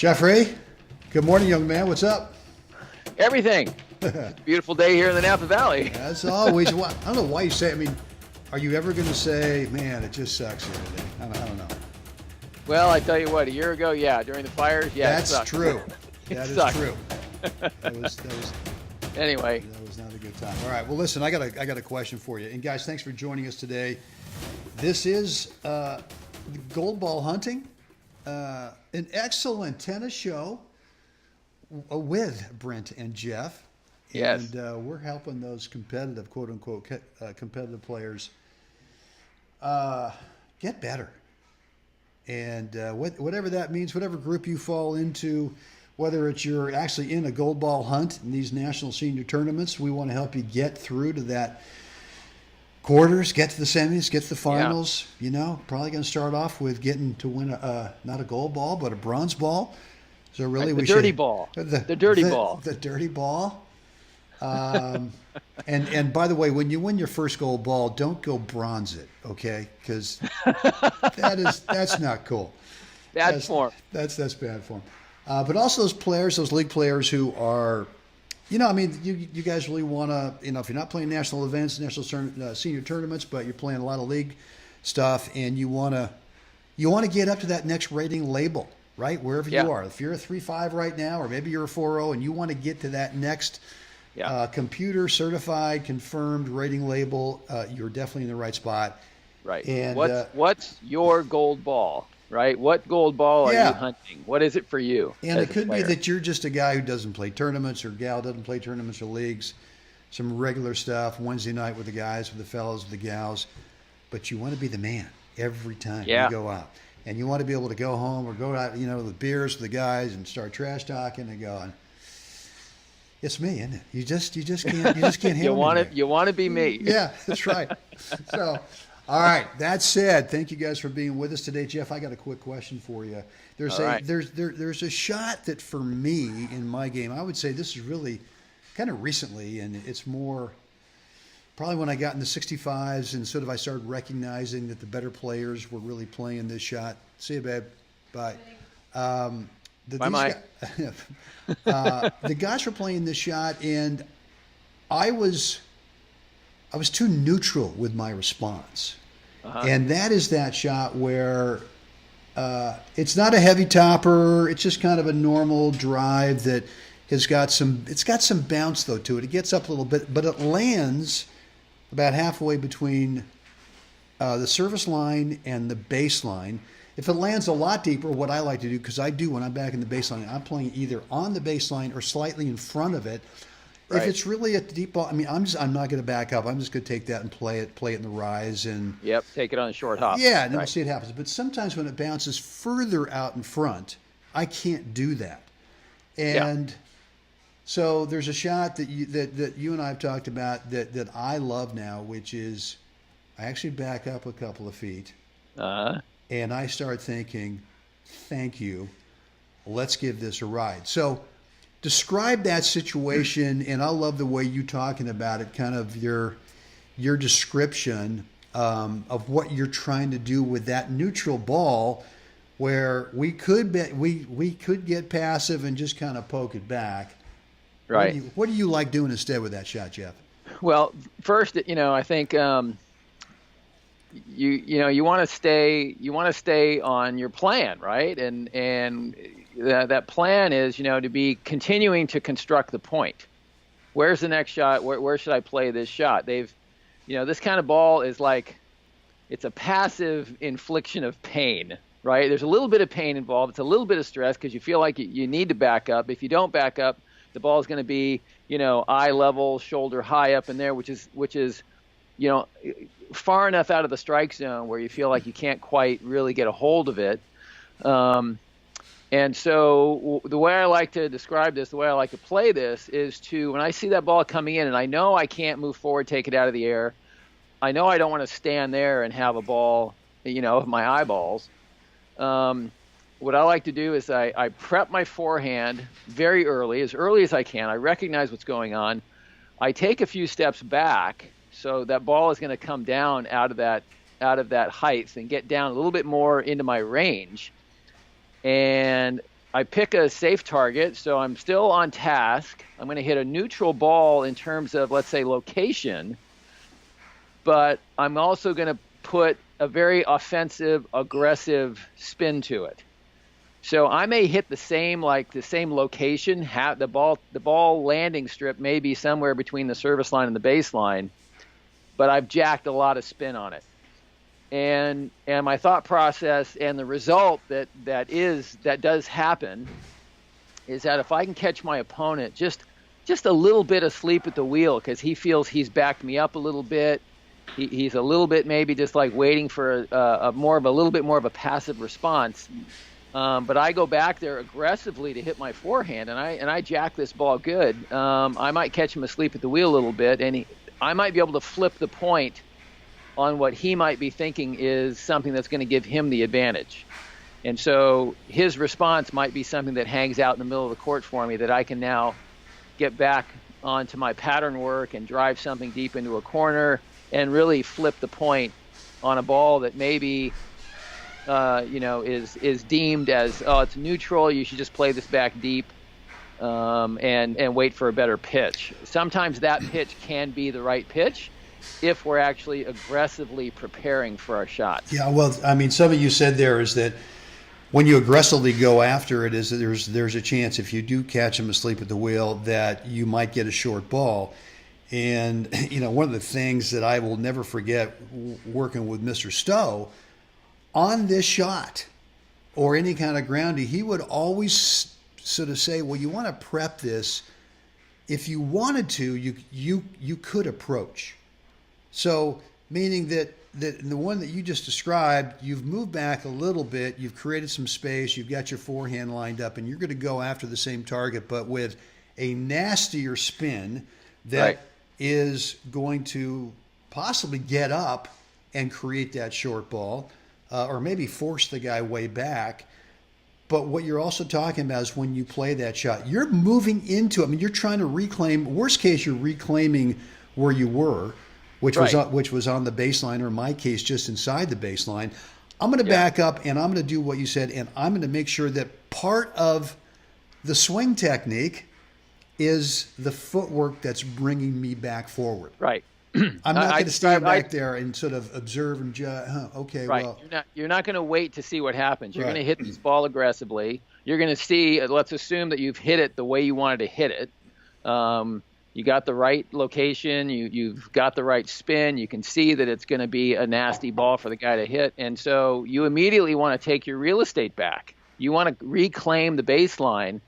Jeffrey, good morning, young man. What's up? Everything. It's a beautiful day here in the Napa Valley. As always. I don't know why you say. I mean, are you ever going to say, "Man, it just sucks here today"? I don't know. Well, I tell you what. A year ago, during the fires, That's it sucked. true. That is sucked. true. That was Anyway, that was not a good time. All right. Well, listen, I got a question for you. And guys, thanks for joining us today. This is Gold Ball Hunting, an excellent tennis show with Brent and Jeff. yes. And we're helping those competitive, quote unquote, competitive players get better. And whatever that means, whatever group you fall into, whether it's you're actually in a gold ball hunt in these national senior tournaments, we want to help you get through to that quarters, get to the semis, get to the finals. Yeah. You know, probably going to start off with getting to win not a gold ball, but a bronze ball. So really, the dirty ball. The dirty ball. The dirty ball. And by the way, when you win your first gold ball, don't go bronze it, okay? Because that's not cool. Bad form. That's bad form. But also those players, those league players who are, I mean, you guys really want to, if you're not playing national events, senior tournaments, but you're playing a lot of league stuff, and you want to get up to that next rating label, right? Wherever you are. If you're a 3.5 right now, or maybe you're a 4.0, and you want to get to that next computer certified, confirmed rating label, you're definitely in the right spot. Right. And what's your gold ball? Right. What gold ball are you hunting? What is it for you? And it could be that you're just a guy who doesn't play tournaments, or gal doesn't play tournaments or leagues, some regular stuff, Wednesday night with the guys, with the fellas, with the gals, but you want to be the man every time you go out. And you want to be able to go home or go out, with beers with the guys and start trash talking and going, it's me, isn't it? You just can't handle it. You want to be me. Yeah, that's right. So, all right. That said, thank you guys for being with us today, Jeff. I got a quick question for you. There's a shot that for me in my game, I would say this is really kind of recently, and it's more probably when I got in the 65s and sort of I started recognizing that the better players were really playing this shot. See you, babe. Bye. Bye. The guys were playing this shot, and I was too neutral with my response. Uh-huh. And that is that shot where it's not a heavy topper. It's just kind of a normal drive that it's got some bounce though to it. It gets up a little bit, but it lands about halfway between the service line and the baseline. If it lands a lot deeper, what I like to do, because I do when I'm back in the baseline, I'm playing either on the baseline or slightly in front of it. Right. If it's really a deep ball, I mean, I'm not going to back up. I'm just going to take that and play it in the rise and take it on a short hop. Yeah, and then we'll see what happens. But sometimes when it bounces further out in front, I can't do that. And so there's a shot that you and I have talked about that I love now, which is I actually back up a couple of feet. And I start thinking, thank you, let's give this a ride. So describe that situation, and I love the way you talking about it, kind of your description of what you're trying to do with that neutral ball, where we could get passive and just kind of poke it back. Right. What do you like doing instead with that shot, Jeff? Well, first, I think you want to stay on your plan, right? And that plan is, to be continuing to construct the point. Where's the next shot? Where should I play this shot? This kind of ball is like, it's a passive infliction of pain, right? There's a little bit of pain involved. It's a little bit of stress because you feel like you need to back up. If you don't back up, the ball is going to be, eye level, shoulder high up in there, which is, far enough out of the strike zone where you feel like you can't quite really get a hold of it. And so the way I like to describe this, the way I like to play this is when I see that ball coming in and I know I can't move forward, take it out of the air, I know I don't want to stand there and have a ball, of my eyeballs. What I like to do is I prep my forehand very early as I can. I recognize what's going on. I take a few steps back, so that ball is going to come down out of that height and get down a little bit more into my range. And I pick a safe target, so I'm still on task. I'm going to hit a neutral ball in terms of, let's say, location, but I'm also going to put a very offensive, aggressive spin to it. So I may hit the same location. The ball landing strip may be somewhere between the service line and the baseline, but I've jacked a lot of spin on it. And my thought process and the result that does happen is that if I can catch my opponent just a little bit asleep at the wheel because he feels he's backed me up a little bit, he's a little bit maybe just like waiting for a little bit more of a passive response. But I go back there aggressively to hit my forehand, and I jack this ball good. I might catch him asleep at the wheel a little bit, and I might be able to flip the point on what he might be thinking is something that's going to give him the advantage. And so his response might be something that hangs out in the middle of the court for me that I can now get back onto my pattern work and drive something deep into a corner and really flip the point on a ball that maybe is deemed as, oh, it's neutral, you should just play this back deep and wait for a better pitch. Sometimes that pitch can be the right pitch if we're actually aggressively preparing for our shots. Yeah, well, I mean, something you said there is that when you aggressively go after it, is that there's a chance if you do catch him asleep at the wheel that you might get a short ball. And, one of the things that I will never forget working with Mr. Stowe on this shot or any kind of groundie, he would always sort of say, well, you want to prep this. If you wanted to, you could approach. So meaning that the one that you just described, you've moved back a little bit, you've created some space, you've got your forehand lined up, and you're going to go after the same target, but with a nastier spin that right. is going to possibly get up and create that short ball, or maybe force the guy way back. But what you're also talking about is when you play that shot, you're moving into it. I mean, you're trying to reclaim, worst case, you're reclaiming where you were, which right. was on the baseline, or in my case, just inside the baseline. I'm going to back up, and I'm going to do what you said, and I'm going to make sure that part of the swing technique is the footwork that's bringing me back forward. Right. I'm not going to stand back there and sort of observe and judge. Okay, right. Well. You're not going to wait to see what happens. You're Right. going to hit this ball aggressively. You're going to see, let's assume that you've hit it the way you wanted to hit it. You got the right location. You've got the right spin. You can see that it's going to be a nasty ball for the guy to hit. And so you immediately want to take your real estate back. You want to reclaim the baseline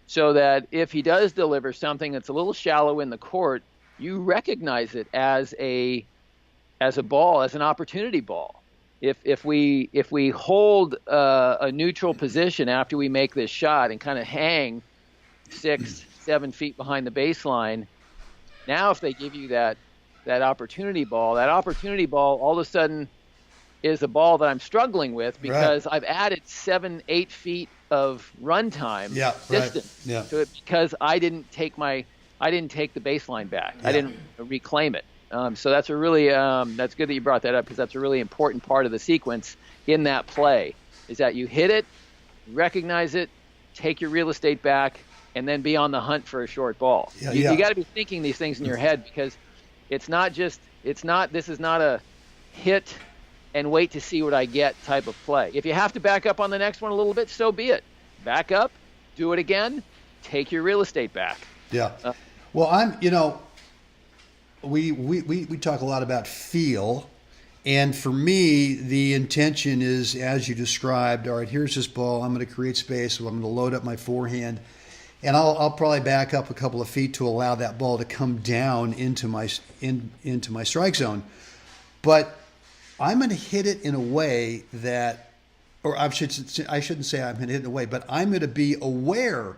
so that if he does deliver something that's a little shallow in the court, you recognize it as a ball, as an opportunity ball. If we hold a neutral position after we make this shot and kind of hang 6-7 feet behind the baseline, now if they give you that opportunity ball all of a sudden is a ball that I'm struggling with because I've added 7-8 feet of runtime distance to it because I didn't take the baseline back. I didn't reclaim it. So that's a really that's good that you brought that up because that's a really important part of the sequence in that play is that you hit it, recognize it, take your real estate back, and then be on the hunt for a short ball. You got to be thinking these things in your head because this is not a hit and wait to see what I get type of play. If you have to back up on the next one a little bit, so be it. Back up, do it again, take your real estate back. Yeah. Well, we talk a lot about feel, and for me, the intention is, as you described, all right, here's this ball, I'm going to create space, so I'm going to load up my forehand, and I'll probably back up a couple of feet to allow that ball to come down into my strike zone. But I'm going to hit it in a way that, or I shouldn't say I'm going to hit it in a way, but I'm going to be aware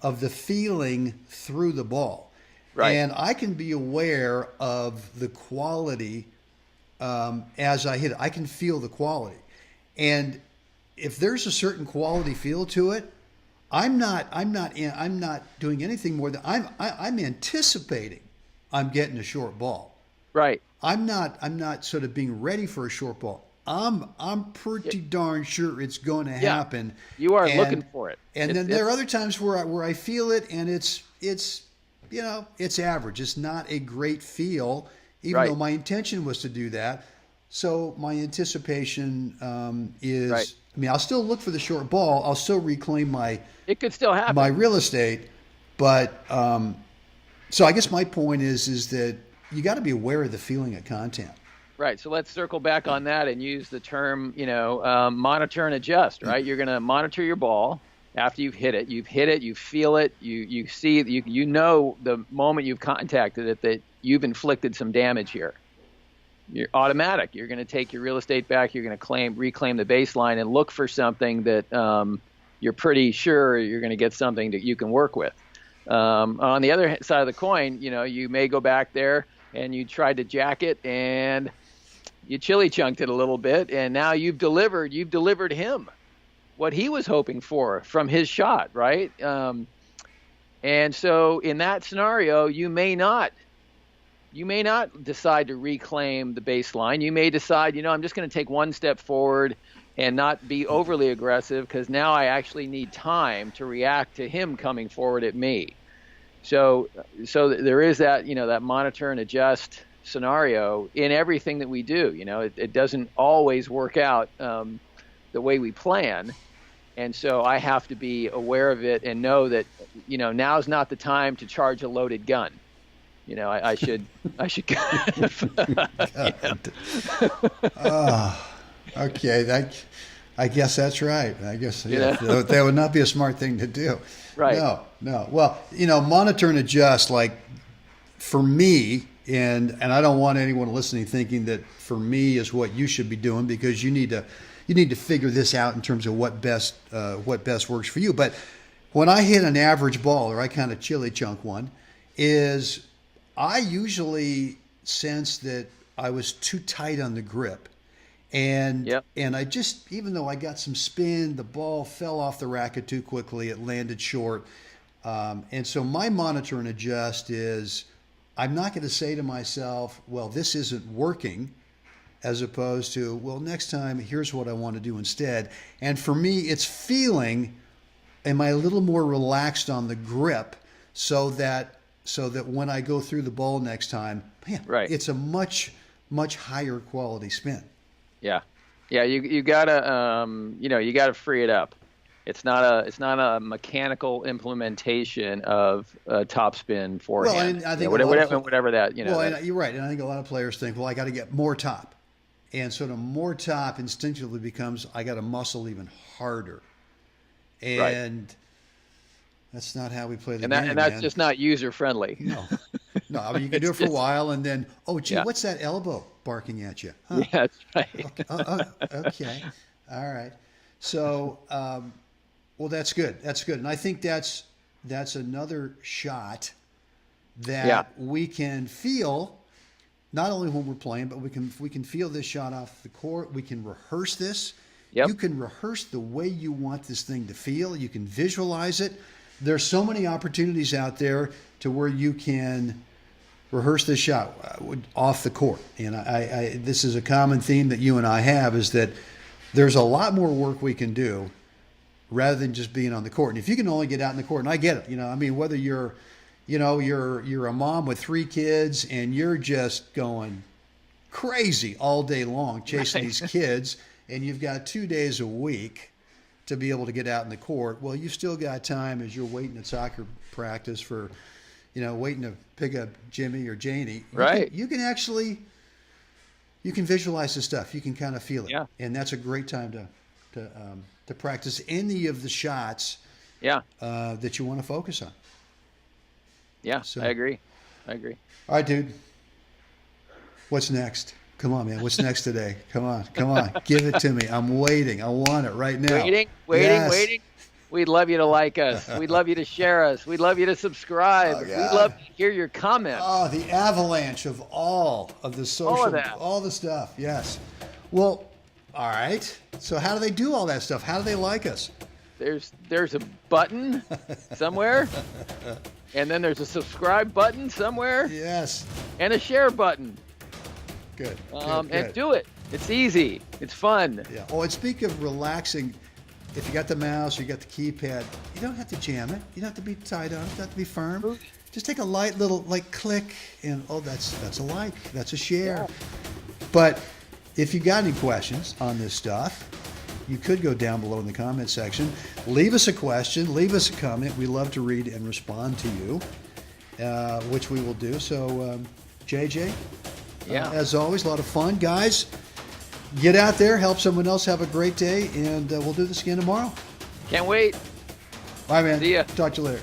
of the feeling through the ball. Right. And I can be aware of the quality as I hit it. I can feel the quality. And if there's a certain quality feel to it, I'm not doing anything more than I'm anticipating I'm getting a short ball. Right. I'm not sort of being ready for a short ball. I'm pretty darn sure it's going to Yeah. happen. You are And- looking for it. And then there are other times where I feel it, and it's it's average. It's not a great feel, even Right. though my intention was to do that. So my anticipation is, Right. I mean, I'll still look for the short ball. I'll still reclaim It could still happen. my real estate, but so I guess my point is that you got to be aware of the feeling of content. Right. So let's circle back on that and use the term, monitor and adjust, right? You're going to monitor your ball after you've hit it. You've hit it, you feel it, you see, you know the moment you've contacted it that you've inflicted some damage here. You're automatic. You're going to take your real estate back. You're going to reclaim the baseline and look for something that you're pretty sure you're going to get something that you can work with. On the other side of the coin, you may go back there and you tried to jack it and you chili chunked it a little bit, and now you've delivered him what he was hoping for from his shot, right? And so in that scenario, you may not decide to reclaim the baseline. You may decide, I'm just going to take one step forward and not be overly aggressive, because now I actually need time to react to him coming forward at me. So there is that, that monitor and adjust scenario in everything that we do. It doesn't always work out the way we plan. And so I have to be aware of it and know that, now's not the time to charge a loaded gun. I should. Okay, I guess that's right. I guess that would not be a smart thing to do. Right. No. Well, monitor and adjust. Like for me, and I don't want anyone listening thinking that for me is what you should be doing, because you need to figure this out in terms of what best works for you. But when I hit an average ball, or I kind of chili chunk one, is I usually sense that I was too tight on the grip. And I just, even though I got some spin, the ball fell off the racket too quickly. It landed short. And so my monitor and adjust is, I'm not going to say to myself, well, this isn't working, as opposed to, well, next time, here's what I want to do instead. And for me, it's feeling, am I a little more relaxed on the grip so that when I go through the ball next time, man, right, it's a much, much higher quality spin. Yeah. You gotta free it up. It's not a mechanical implementation of topspin forehand. Well, I think whatever that. Well, you're right, and I think a lot of players think, well, I got to get more top, and so the more top instinctively becomes, I got to muscle even harder, and right. That's not how we play the game. And that's man. just not user friendly. No. I mean, you can do it for a while, and then, oh, gee, Yeah. what's that elbow barking at you? Huh? Yeah, that's right. Okay. All right. So, well, that's good. That's good. And I think that's another shot that we can feel, not only when we're playing, but we can feel this shot off the court. We can rehearse this. Yep. You can rehearse the way you want this thing to feel. You can visualize it. There's so many opportunities out there to where you can rehearse this shot off the court. And this is a common theme that you and I have, is that there's a lot more work we can do rather than just being on the court. And if you can only get out in the court, and I get it, I mean, whether you're a mom with 3 kids and you're just going crazy all day long chasing these kids, and you've got 2 days a week to be able to get out in the court, well, you've still got time as you're waiting at soccer practice for, waiting to pick up Jimmy or Janie. Right. You can visualize the stuff. You can kind of feel it. Yeah. And that's a great time to practice any of the shots that you want to focus on. Yeah, So- I agree. All right, dude. What's next? Come on, man. What's next today? Come on. Give it to me. I'm waiting. I want it right now. Waiting. Yes. We'd love you to like us. We'd love you to share us. We'd love you to subscribe. Oh, We'd God. love to hear your comments. Oh, the avalanche of all of the social, that. all the stuff. Yes. Well, all right. So how do they do all that stuff? How do they like us? There's a button somewhere, and then there's a subscribe button somewhere, Yes. and a share button. Good. And do it. It's easy. It's fun. Yeah. Oh, and speak of relaxing, if you got the mouse, you got the keypad, you don't have to jam it. You don't have to be tight on it. You don't have to be firm. Just take a light little like click, and that's a like, that's a share. Yeah. But if you got any questions on this stuff, you could go down below in the comment section. Leave us a question, leave us a comment. We love to read and respond to you, which we will do. So, JJ, Yeah. as always, a lot of fun. Guys, get out there, help someone else have a great day, and we'll do this again tomorrow. Can't wait. Bye, man. See ya. Talk to you later.